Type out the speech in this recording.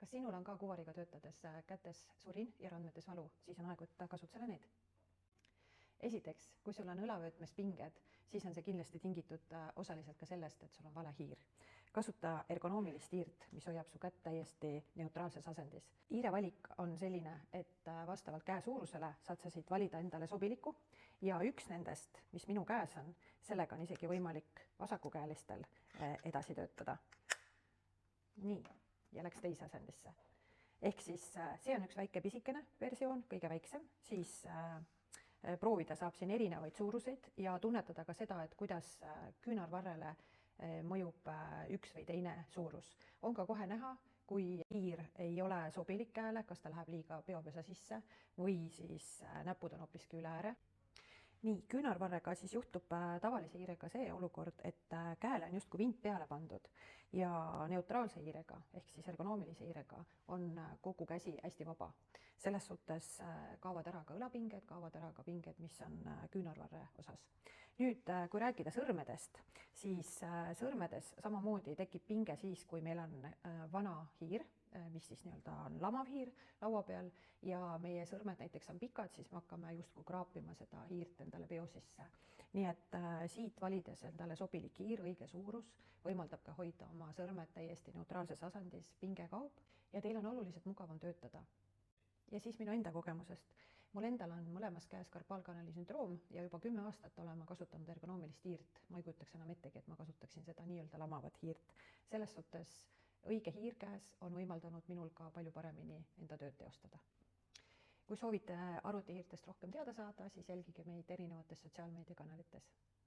Kas sinul on ka kuvariga töötades kätes surin ja randmetes valu, siis on aeg võtta kasutusele need. Esiteks, kui sul on õlavöötmes pinged, siis on see kindlasti tingitud osaliselt ka sellest, et sul on vale hiir. Kasuta ergonoomilist hiirt, mis hoiab su kätt täiesti neutraalses asendis. Hiire valik on selline, et vastavalt käe suurusele saad sa siit valida endale sobiliku ja üks nendest, mis minu käes on, sellega on isegi võimalik vasakukäelistel edasi töötada. Nii, ja läks teise asendisse. Ehk siis see on üks väike pisikene versioon, kõige väiksem, siis proovida saab siin erinevaid suuruseid ja tunnetada ka seda, et kuidas küünarvarrele mõjub üks või teine suurus. On ka kohe näha, kui hiir ei ole sobilik käele, kas ta läheb liiga peopesa sisse või siis näpud on hoopiski üle ääre. Nii, küünarvarrega siis juhtub tavalise hiirega see olukord, et käele on justkui vint peale pandud ja neutraalse hiirega ehk siis ergonoomilise hiirega on kogu käsi hästi vaba. Selles suhtes kaovad ära ka õlapinged, kaovad ära ka pinged, mis on küünarvarre osas. Nüüd, kui rääkida sõrmedest, siis sõrmedes samamoodi tekib pinge siis, kui meil on vana hiir, mis siis nii-öelda on lamav hiir laua peal ja meie sõrmed näiteks on pikad, siis me hakkame justkui kraapima seda hiirt endale peo sisse. Nii et siit valides endale sobilik hiir, õige suurus, võimaldab ka hoida oma sõrmed täiesti neutraalses asendis, pinge kaob ja teil on oluliselt mugavam töötada. Ja siis minu enda kogemusest. Mul endal on mõlemas käes karpaalkanali sündroom ja juba 10 aastat olen ma kasutanud ergonoomilist hiirt. Ma ei kujutaks enam ettegi, et ma kasutaksin seda nii-öelda lamavat hiirt. Selles suhtes õige hiir käes on võimaldanud minul ka palju paremini enda tööd teostada. Kui soovite arvutihiirtest rohkem teada saada, siis jälgige meid erinevates sotsiaalmeediakanalites.